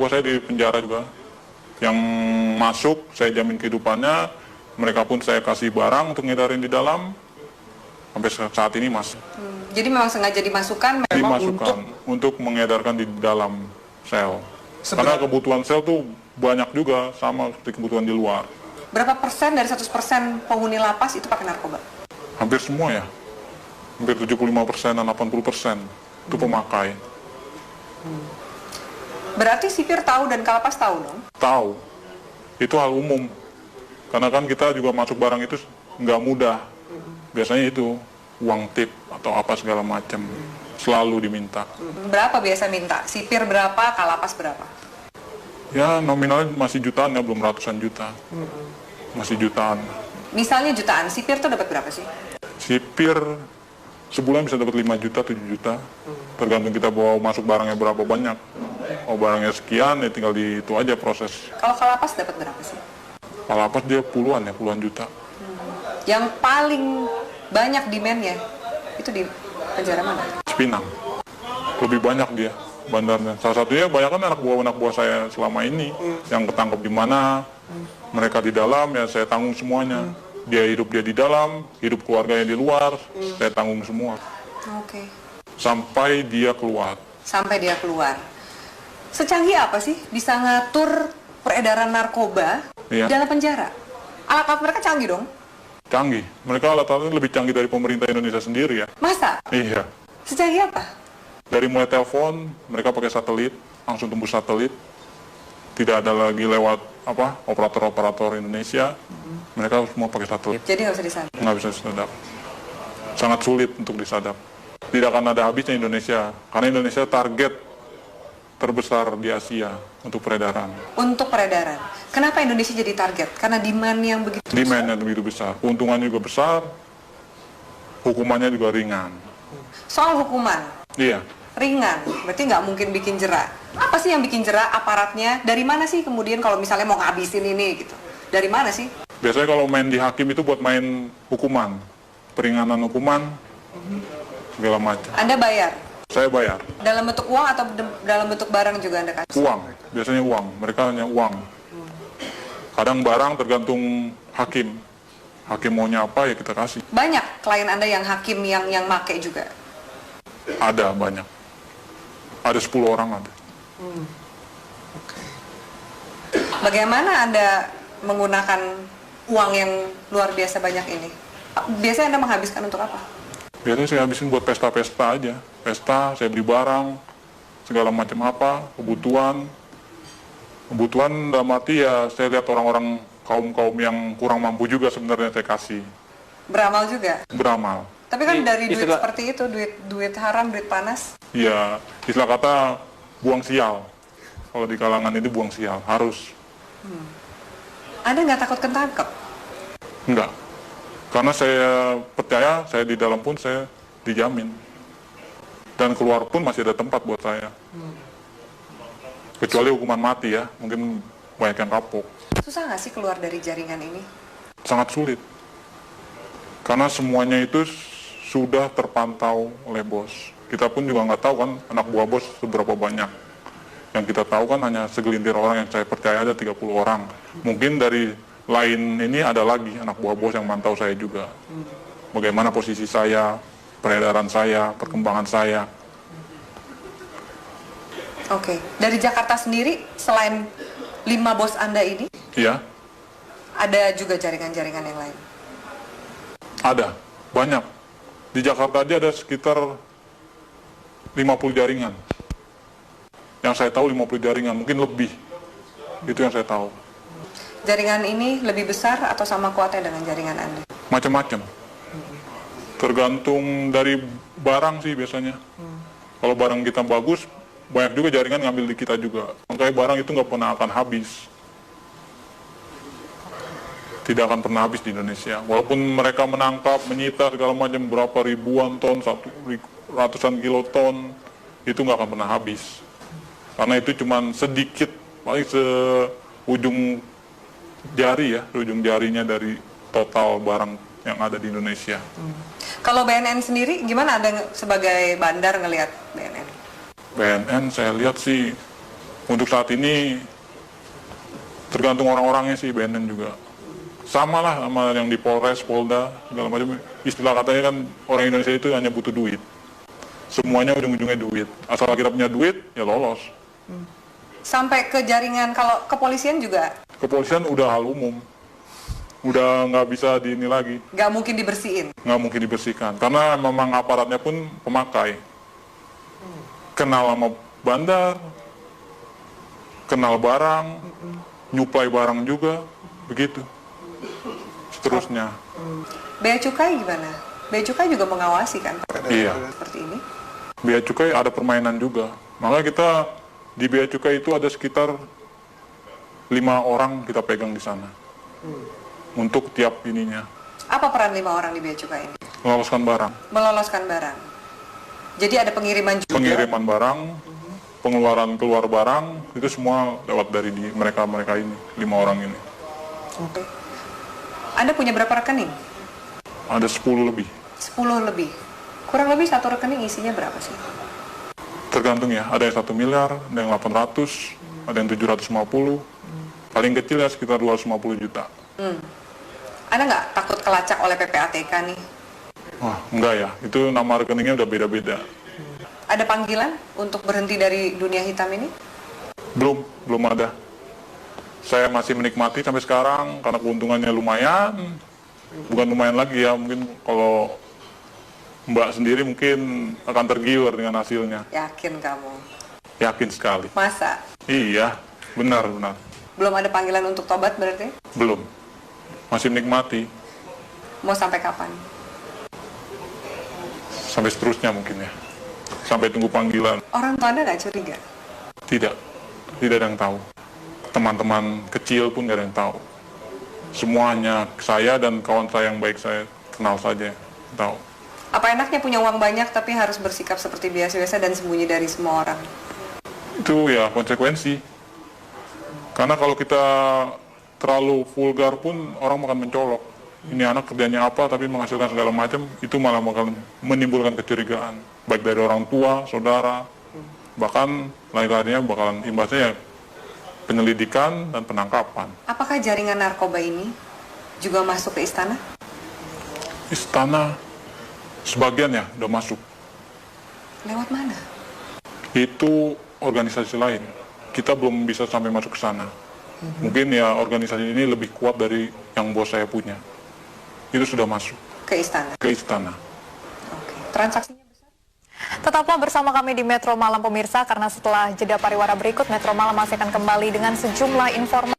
buah saya di penjara juga. Yang masuk, saya jamin kehidupannya. Mereka pun saya kasih barang untuk ngedarin di dalam. Sampai saat ini masih. Jadi memang sengaja dimasukkan memang Dimasukkan untuk mengedarkan di dalam sel. Karena kebutuhan sel tuh banyak juga, sama seperti kebutuhan di luar. Berapa persen dari 100% penghuni lapas itu pakai narkoba? Hampir semua ya. Hampir 75% dan 80% itu pemakai. Berarti sipir tahu dan kalapas tahu dong? Tahu. Itu hal umum. Karena kan kita juga masuk barang itu nggak mudah. Biasanya itu uang tip atau apa segala macam. Selalu diminta. Berapa biasa minta? Sipir berapa, kalapas berapa? Ya nominalnya masih jutaan ya, belum ratusan juta. Masih jutaan. Misalnya jutaan, sipir tuh dapat berapa sih? Sipir sebulan bisa dapat 5 juta, 7 juta. Tergantung kita bawa masuk barangnya berapa banyak. Oh barangnya sekian, ya tinggal di itu aja proses. Kalau kalapas dapat berapa sih? Kalapas dia puluhan juta. Yang paling banyak demand-nya itu di penjara mana? Cipinang. Lebih banyak dia bandarnya. Salah satunya banyak kan anak buah saya selama ini. Yang ketangkep di mana, mereka di dalam, ya saya tanggung semuanya. Dia di dalam, hidup keluarganya di luar, saya tanggung semua. Oke. Sampai dia keluar. Sampai dia keluar. Secanggih apa sih bisa ngatur peredaran narkoba Iya. dalam penjara? Alat-alat mereka canggih dong? Canggih. Mereka alat-alatnya lebih canggih dari pemerintah Indonesia sendiri ya. Masa? Iya. Secanggih apa? Dari mulai telepon, mereka pakai satelit, langsung tembus satelit. Tidak ada lagi lewat operator-operator Indonesia. Mereka semua pakai satelit. Jadi nggak bisa disadap. Nggak bisa disadap. Sangat sulit untuk disadap. Tidak akan ada habisnya Indonesia. Karena Indonesia target terbesar di Asia untuk peredaran. Untuk peredaran. Kenapa Indonesia jadi target? Karena demand yang begitu besar. Demand yang begitu besar. Keuntungannya juga besar. Hukumannya juga ringan. Soal hukuman, Iya. ringan. Berarti nggak mungkin bikin jera. Apa sih yang bikin jera aparatnya? Dari mana sih kemudian kalau misalnya mau ngabisin ini gitu? Dari mana sih? Biasanya kalau main di hakim itu buat main hukuman. Peringanan hukuman. Segala macam. Anda bayar? Saya bayar. Dalam bentuk uang atau dalam bentuk barang juga Anda kasih? Uang. Biasanya uang. Mereka hanya uang. Kadang barang tergantung hakim. Hakim maunya apa ya kita kasih. Banyak klien Anda yang hakim yang make juga? Ada banyak. Ada 10 orang ada. Bagaimana Anda menggunakan uang yang luar biasa banyak ini? Biasanya Anda menghabiskan untuk apa? Biasanya saya habisin buat pesta-pesta aja. Pesta, saya beli barang, segala macam apa, kebutuhan. Kebutuhan dalam arti ya saya lihat orang-orang kaum-kaum yang kurang mampu juga sebenarnya saya kasih. Beramal juga? Beramal. Tapi kan dari duit seperti itu, duit haram, duit panas. Ya, istilah kata buang sial. Kalau di kalangan itu buang sial, harus. Anda nggak takut ketangkep? Enggak. Karena saya percaya, saya di dalam pun saya dijamin. Dan keluar pun masih ada tempat buat saya. Kecuali hukuman mati ya, mungkin banyak yang kapok. Susah nggak sih keluar dari jaringan ini? Sangat sulit. Karena semuanya itu sudah terpantau oleh bos. Kita pun juga nggak tahu kan anak buah bos seberapa banyak. Yang kita tahu kan hanya segelintir orang yang saya percaya ada 30 orang. Mungkin dari lain ini ada lagi anak buah bos yang mantau saya juga. Bagaimana posisi saya, peredaran saya, perkembangan saya. Oke. Dari Jakarta sendiri, selain 5 bos Anda ini, Iya, ada juga jaringan-jaringan yang lain? ada. Banyak. Di Jakarta aja ada sekitar 50 jaringan. Yang saya tahu 50 jaringan, mungkin lebih. Itu yang saya tahu. Jaringan ini lebih besar atau sama kuatnya dengan jaringan Anda? Macam-macam. Tergantung dari barang sih biasanya. Kalau barang kita bagus, banyak juga jaringan ngambil di kita juga. Makanya barang itu nggak pernah akan habis. Tidak akan pernah habis di Indonesia. Walaupun mereka menangkap, menyita segala macam berapa ribuan ton, ratusan kiloton, itu nggak akan pernah habis. Karena itu cuma sedikit, paling seujung jari ya, ujung jarinya dari total barang yang ada di Indonesia. Kalau BNN sendiri, gimana Anda sebagai bandar ngelihat BNN? BNN saya lihat sih Untuk saat ini tergantung orang-orangnya sih, BNN juga. Sama lah sama yang di Polres, Polda, segala macam. Istilah katanya kan orang Indonesia itu hanya butuh duit. Semuanya ujung-ujungnya duit. Asal kita punya duit, ya lolos. Sampai ke jaringan, kalau kepolisian juga Kepolisian udah hal umum. Udah nggak bisa di ini lagi. nggak mungkin dibersihin. Nggak mungkin dibersihkan. Karena memang aparatnya pun pemakai. Kenal sama bandar, kenal barang, nyuplai barang juga, begitu. Seterusnya. Bea Cukai gimana? Bea Cukai juga mengawasi kan Iya. seperti ini. Bea Cukai ada permainan juga. Makanya kita di Bea Cukai itu ada sekitar 5 orang kita pegang di sana. Untuk tiap ininya. Apa peran 5 orang di Bea Cukai ini? Meloloskan barang. Meloloskan barang. Jadi ada pengiriman juga. Pengiriman barang, pengeluaran keluar barang, itu semua lewat dari mereka ini, 5 orang ini. Oke. Anda punya berapa rekening? Ada 10 lebih. 10 lebih. Kurang lebih satu rekening isinya berapa sih? Tergantung ya, ada yang 1 miliar, ada yang 800, ada yang 750. Paling kecil ya sekitar 250 juta. Anda nggak takut kelacak oleh PPATK nih? Wah, enggak ya, itu nama rekeningnya udah beda-beda. Ada panggilan untuk berhenti dari dunia hitam ini? Belum ada. Saya masih menikmati sampai sekarang karena keuntungannya lumayan. Bukan lumayan lagi ya, mungkin kalau Mbak sendiri mungkin akan tergiur dengan hasilnya. Yakin kamu? Yakin sekali. Masa? Iya, benar. Belum ada panggilan untuk tobat berarti? Belum. Masih menikmati. Mau sampai kapan? Sampai seterusnya mungkin ya. Sampai tunggu panggilan. Orang tua Anda nggak curiga? Tidak ada yang tahu. Teman-teman kecil pun nggak ada yang tahu. Semuanya saya dan kawan saya yang baik saya kenal saja tahu. Apa enaknya punya uang banyak tapi harus bersikap seperti biasa-biasa dan sembunyi dari semua orang? Itu ya konsekuensi. Karena kalau kita terlalu vulgar pun orang akan mencolok. Ini anak kerjanya apa tapi menghasilkan segala macam, itu malah bakal menimbulkan kecurigaan. Baik dari orang tua, saudara, bahkan lain-lainnya bakalan imbasnya ya penyelidikan dan penangkapan. Apakah jaringan narkoba ini juga masuk ke istana? Istana sebagian ya udah masuk. Lewat mana? Itu organisasi lain. Kita belum bisa sampai masuk ke sana. Mungkin ya organisasi ini lebih kuat dari yang bos saya punya. Itu sudah masuk Ke istana? ke istana. Oke. Transaksinya besar? Tetaplah bersama kami di Metro Malam pemirsa, karena setelah jeda pariwara berikut, Metro Malam masih akan kembali dengan sejumlah informasi.